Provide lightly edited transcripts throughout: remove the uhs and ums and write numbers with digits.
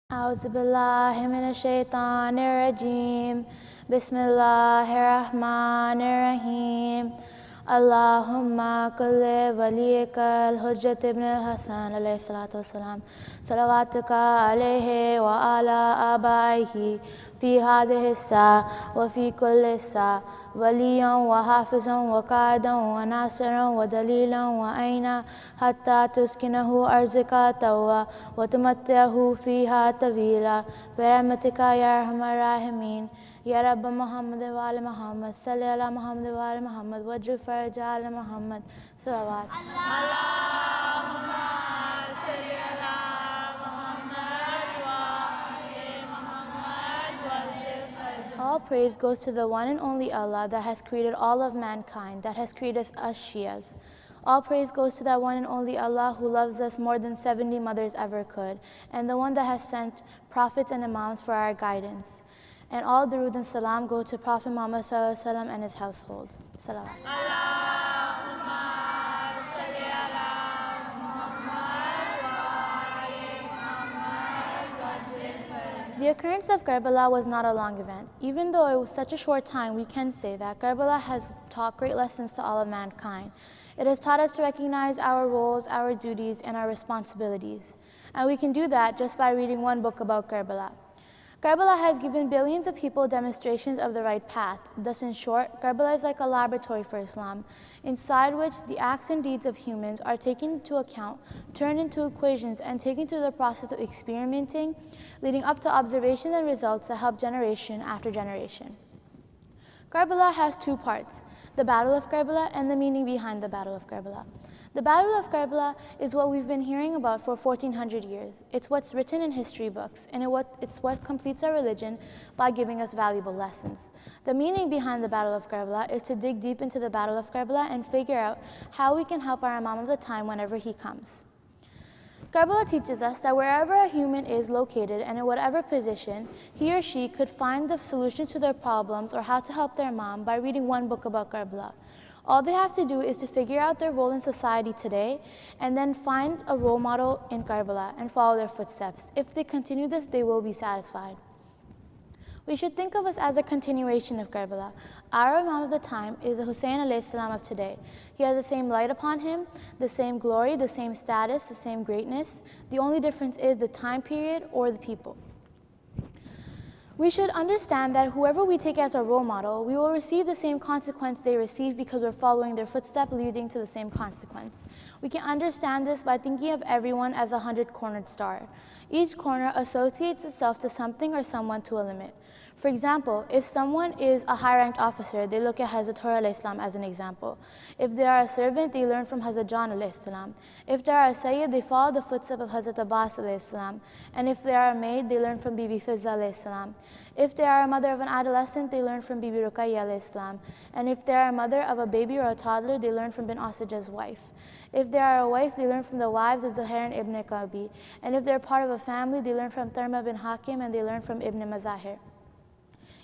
أعوذ بالله من الشيطان الرجيم بسم الله الرحمن الرحيم اللهم كل وليك الحجة ابن الحسن عليه الصلاة والسلام صلواتك عليه وعلى آبائه في هذه الساعة وفي كل الساعة وليا وحافظا وقائدا وناصرا ودليلا وعينا حتى تسكنه أرزك توا وتمتعه فيها طويلا برحمتك يا أرحم الراحمين يا رب محمد وآل محمد صل على محمد وآل محمد واجعل فرج آل محمد صلوات اللهم صل على محمد وآل محمد واجعل فرج. All praise goes to the one and only Allah that has created all of mankind, that has created us Shias. All praise goes to that one and only Allah who loves us more than 70 mothers ever could, and the one that has sent prophets and imams for our guidance. And all durood and salam go to Prophet Muhammad ﷺ and his household. Salawat. The occurrence of Karbala was not a long event. Even though it was such a short time, we can say that Karbala has taught great lessons to all of mankind. It has taught us to recognize our roles, our duties, and our responsibilities. And we can do that just by reading one book about Karbala. Karbala has given billions of people demonstrations of the right path. Thus, in short, Karbala is like a laboratory for Islam, inside which the acts and deeds of humans are taken into account, turned into equations, and taken through the process of experimenting, leading up to observations and results that help generation after generation. Karbala has two parts, the Battle of Karbala and the meaning behind the Battle of Karbala. The Battle of Karbala is what we've been hearing about for 1400 years. It's what's written in history books, and it's what completes our religion by giving us valuable lessons. The meaning behind the Battle of Karbala is to dig deep into the Battle of Karbala and figure out how we can help our Imam of the time whenever he comes. Karbala teaches us that wherever a human is located and in whatever position, he or she could find the solutions to their problems or how to help their Imam by reading one book about Karbala. All they have to do is to figure out their role in society today and then find a role model in Karbala and follow their footsteps. If they continue this, they will be satisfied. We should think of us as a continuation of Karbala. Our Imam of the time is the Hussein alayhi salam of today. He has the same light upon him, the same glory, the same status, the same greatness. The only difference is the time period or the people. We should understand that whoever we take as our role model, we will receive the same consequence they receive because we're following their footsteps leading to the same consequence. We can understand this by thinking of everyone as a 100-cornered star. Each corner associates itself to something or someone to a limit. For example, if someone is a high-ranked officer, they look at Hazrat Hur alayhi salam as an example. If they are a servant, they learn from Hazrat John alayhi salam. If they are a Sayyid, they follow the footsteps of Hazrat Abbas alayhi salam. And if they are a maid, they learn from Bibi Fizza alayhi salam. If they are a mother of an adolescent, they learn from Bibi Ruqayya alayhi salam. And if they are a mother of a baby or a toddler, they learn from bin Asajah's wife. If they are a wife, they learn from the wives of Zuhair ibn Qabi. And if they're part of a family, they learn from Tharma bin Hakim and they learn from Ibn Mazahir.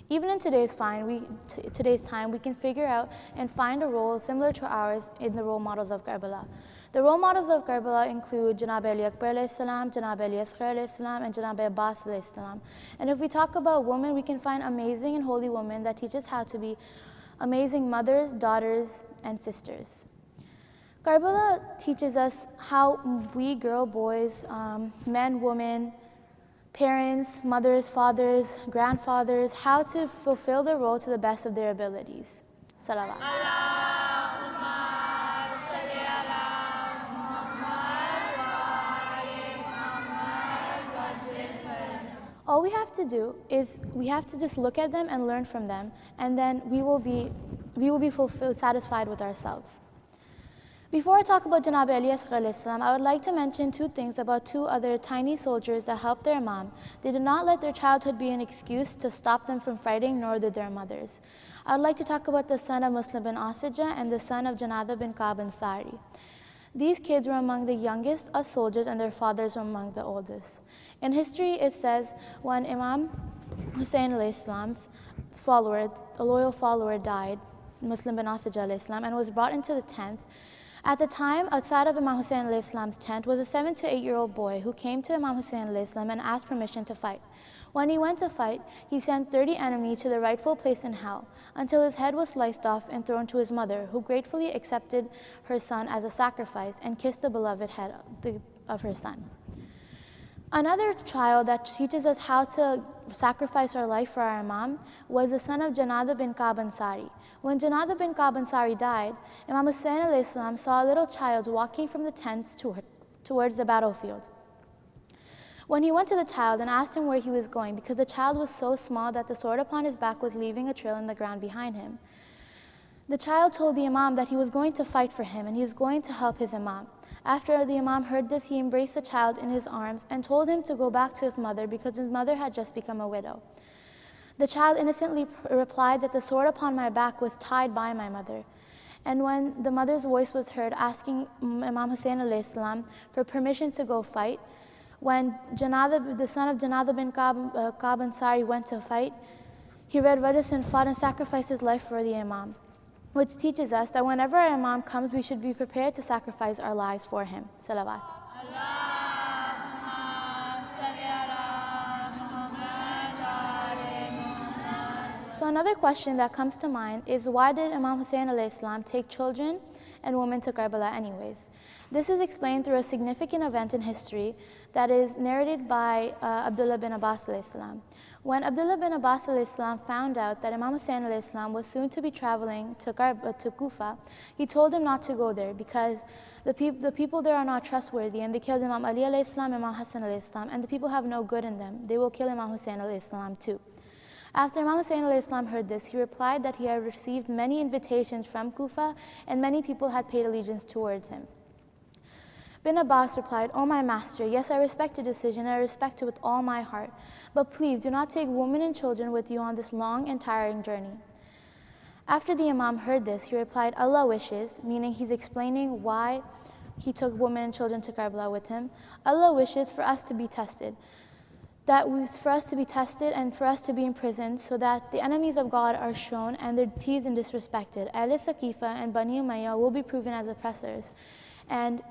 Even in today's time, we can figure out and find a role similar to ours in the role models of Karbala. The role models of Karbala include Janab Ali Akbar alayhi salam, Janab Ali Asghar alayhi salam, and Janab Abbas alayhi salam. And if we talk about women, we can find amazing and holy women that teach us how to be amazing mothers, daughters, and sisters. Karbala teaches us how we, girl, boys, men, women, parents, mothers, fathers, grandfathers, how to fulfill their role to the best of their abilities. Salawat. All we have to do is we have to just look at them and learn from them, and then we will be fulfilled, satisfied with ourselves. Before I talk about Janab Ali Asghar alayhi salam, I would like to mention two things about two other tiny soldiers that helped their Imam. They did not let their childhood be an excuse to stop them from fighting, nor did their mothers. I would like to talk about the son of Muslim bin Asajah and the son of Janada bin Ka'b Ansari. These kids were among the youngest of soldiers and their fathers were among the oldest. In history, it says when Imam Hussein alayhi salam's follower, a loyal follower, died, Muslim bin Asajah alayhi salam, and was brought into the tent, At the time, outside of Imam Hussein alayhi salam's tent was a 7 to 8-year-old boy who came to Imam Hussein alayhi salam and asked permission to fight. When he went to fight, he sent 30 enemies to the rightful place in hell until his head was sliced off and thrown to his mother, who gratefully accepted her son as a sacrifice and kissed the beloved head of her son. Another child that teaches us how to sacrifice our life for our Imam was the son of Janada bin Ka'b Ansari. When Janada bin Ka'b Ansari died, Imam Hussein alayhi salam saw a little child walking from the tents towards the battlefield. When he went to the child and asked him where he was going, because the child was so small that the sword upon his back was leaving a trail in the ground behind him, the child told the Imam that he was going to fight for him and he was going to help his Imam. After the Imam heard this, he embraced the child in his arms and told him to go back to his mother because his mother had just become a widow. The child innocently replied that the sword upon my back was tied by my mother. And when the mother's voice was heard asking Imam Hussein alayhi salam for permission to go fight, when the son of Janada bin Ka'b Ansari went to fight, he read verses and fought and sacrificed his life for the Imam, which teaches us that whenever our Imam comes, we should be prepared to sacrifice our lives for him. Salawat. So another question that comes to mind is, why did Imam Hussein alayhi salam take children and women to Karbala anyways? This is explained through a significant event in history that is narrated by Abdullah bin Abbas alayhi salam. When Abdullah bin Abbas alayhi salam found out that Imam Hussein alayhi salam was soon to be traveling to Kufa, he told him not to go there because the people there are not trustworthy, and they killed Imam Ali alayhi salam, Imam Hassan alayhi salam, and the people have no good in them. They will kill Imam Hussein alayhi salam too. After Imam Hussein alayhi salam heard this, he replied that he had received many invitations from Kufa and many people had paid allegiance towards him. Bin Abbas replied, "O my master, yes, I respect your decision, I respect it with all my heart, but please do not take women and children with you on this long and tiring journey." After the Imam heard this, he replied, "Allah wishes," meaning he's explaining why he took women and children to Karbala with him. "Allah wishes for us to be tested. For us to be tested and for us to be imprisoned so that the enemies of God are shown and they're teased and disrespected. Ahl Saqifa and Bani Umayyah will be proven as oppressors, and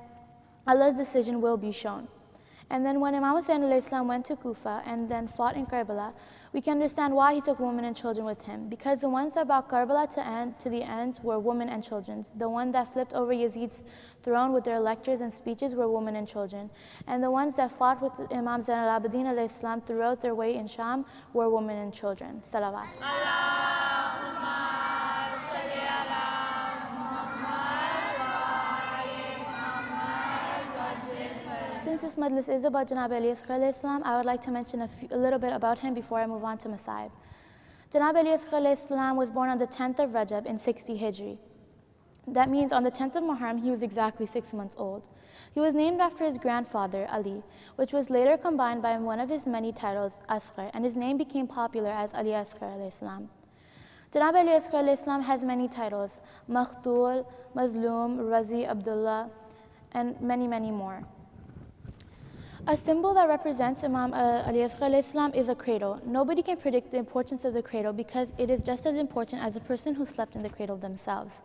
Allah's decision will be shown." And then when Imam Hussein alayhi salam went to Kufa and then fought in Karbala, we can understand why he took women and children with him. Because the ones that brought Karbala to the end were women and children. The one that flipped over Yazid's throne with their lectures and speeches were women and children. And the ones that fought with Imam Zain al-Abidin alayhi salam throughout their way in Sham were women and children. Salawat. Since this majlis is about Janab Ali Asghar alayhi salam, I would like to mention a little bit about him before I move on to Masaib. Janab Ali Asghar alayhi salam was born on the 10th of Rajab in 60 Hijri. That means on the 10th of Muharram, he was exactly 6 months old. He was named after his grandfather, Ali, which was later combined by one of his many titles, Asghar, and his name became popular as Ali Asghar alayhi salam. Janab Ali Asghar alayhi salam has many titles, Makhtul, Mazlum, Razi, Abdullah, and many, many more. A symbol that represents Imam Ali Asghar alayhi salam is a cradle. Nobody can predict the importance of the cradle because it is just as important as a person who slept in the cradle themselves.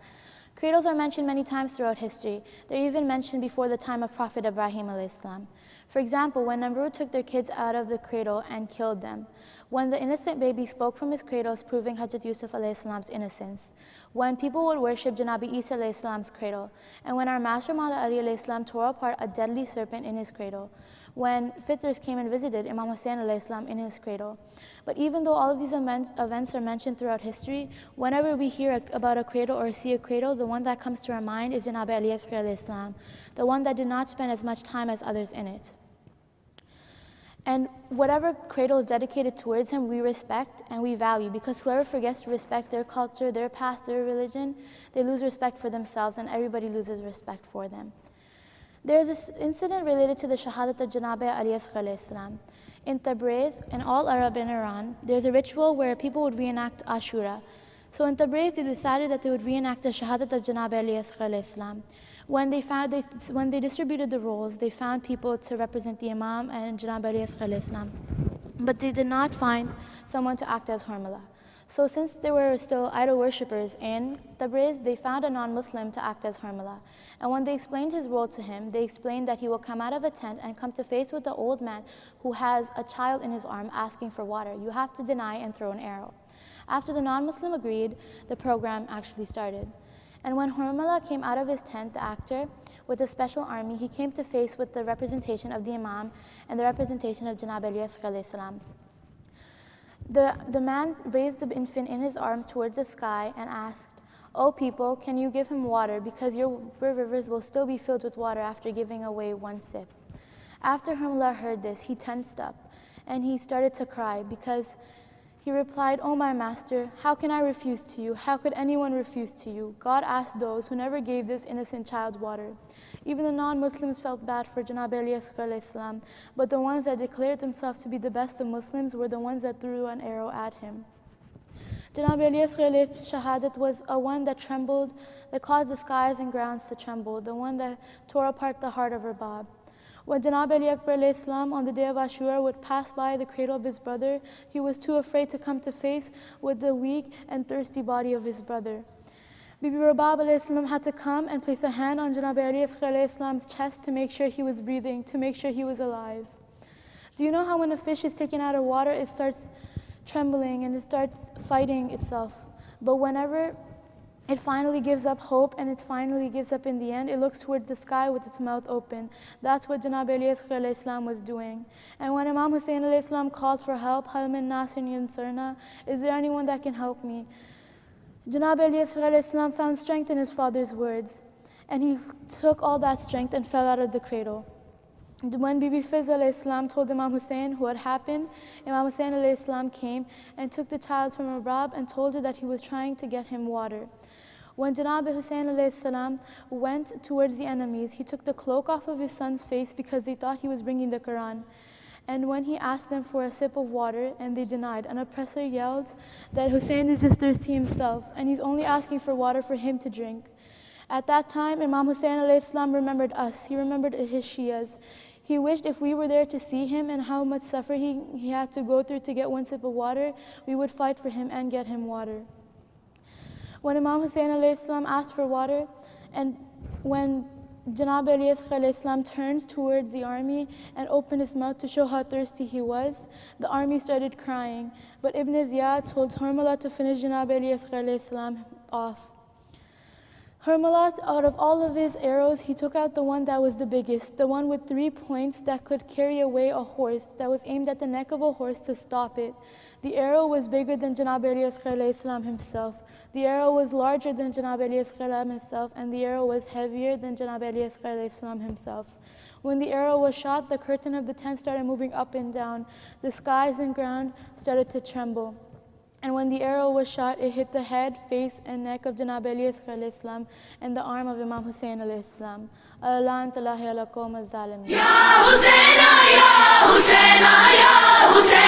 Cradles are mentioned many times throughout history. They're even mentioned before the time of Prophet Ibrahim alayhi salam. For example, when Namrud took their kids out of the cradle and killed them. When the innocent baby spoke from his cradles, proving Hazrat Yusuf alayhi salam's innocence. When people would worship Janabi Isa alayhi salam's cradle. And when our master Mawla Ali alayhi salam tore apart a deadly serpent in his cradle. When Fitrs came and visited Imam Hussein alayhi salam in his cradle. But even though all of these events are mentioned throughout history, whenever we hear about a cradle or see a cradle, the one that comes to our mind is Janab Ali Asghar alayhi salam, the one that did not spend as much time as others in it. And whatever cradle is dedicated towards him, we respect and we value, because whoever forgets to respect their culture, their past, their religion, they lose respect for themselves and everybody loses respect for them. There is this incident related to the Shahadat of Janab Ali Asghar alayhi salam. In Tabriz, and all Arab in Iran, there's a ritual where people would reenact Ashura. So in Tabriz, they decided that they would reenact the Shahadat of Janab Ali Asghar alayhi salam. When they distributed the roles, they found people to represent the Imam and Janab Ali Asghar alayhi salam. But they did not find someone to act as Harmala. So since there were still idol worshippers in Tabriz, they found a non-Muslim to act as Harmala. And when they explained his role to him, they explained that he will come out of a tent and come to face with the old man who has a child in his arm asking for water. You have to deny and throw an arrow. After the non-Muslim agreed, the program actually started. And when Harmala came out of his tent, the actor, with a special army, he came to face with the representation of the Imam and the representation of Janab Ilyas alayhi salam. The man raised the infant in his arms towards the sky and asked, "O people, can you give him water, because your rivers will still be filled with water after giving away one sip." After Harmala heard this, he tensed up and he started to cry because he replied, "O my master, how can I refuse to you? How could anyone refuse to you? God asked those who never gave this innocent child water." Even the non-Muslims felt bad for Janab Ilyas alayhi salam, but the ones that declared themselves to be the best of Muslims were the ones that threw an arrow at him. Janab Ilyas alayhi shahadat was a one that trembled, that caused the skies and grounds to tremble, the one that tore apart the heart of Rabab. When Janab Ali Akbar alayhi salam on the day of Ashura would pass by the cradle of his brother, he was too afraid to come to face with the weak and thirsty body of his brother. Bibi Rabab alayhi salam had to come and place a hand on Janab Ali alayhi salam's chest to make sure he was breathing, to make sure he was alive. Do you know how when a fish is taken out of water, it starts trembling and it starts fighting itself? But whenever it finally gives up hope and it finally gives up in the end, it looks towards the sky with its mouth open. That's what Janab Ilyas alayhi salam was doing. And when Imam Hussein alayhi salam called for help, "Hal min nasin yansarna," is there anyone that can help me? Janab Ilyas alayhi salam found strength in his father's words, and he took all that strength and fell out of the cradle. When Bibi Fiz alayhi salam told Imam Hussein what had happened, Imam Hussein alayhi salam came and took the child from Rabab and told her that he was trying to get him water. When Janab Hussein alayhi salam went towards the enemies, he took the cloak off of his son's face because they thought he was bringing the Quran. And when he asked them for a sip of water and they denied, an oppressor yelled that Hussein is just thirsty himself and he's only asking for water for him to drink. At that time, Imam Hussein alayhi salam remembered us. He remembered his Shias. He wished if we were there to see him and how much suffering he had to go through to get one sip of water, we would fight for him and get him water. When Imam Hussein alayhi salam asked for water, and when Janab Ilyas alayhi salam turned towards the army and opened his mouth to show how thirsty he was, the army started crying. But Ibn Ziyad told Harmala to finish Janab Ilyas alayhi salam off. Harmala, out of all of his arrows, he took out the one that was the biggest, the one with 3 points that could carry away a horse, that was aimed at the neck of a horse to stop it. The arrow was bigger than Janab Ilyas alayhi salam himself. The arrow was larger than Janab Ilyas alayhi salam himself, and the arrow was heavier than Janab Ilyas alayhi salam himself. When the arrow was shot, the curtain of the tent started moving up and down. The skies and ground started to tremble. And when the arrow was shot, it hit the head, face, and neck of Janab Ilyas alayhi salam and the arm of Imam Hussein alayhi salam. Allah antalahi ala qawm az-zalimin. Ya Hussein, ya Hussein, ya Hussein.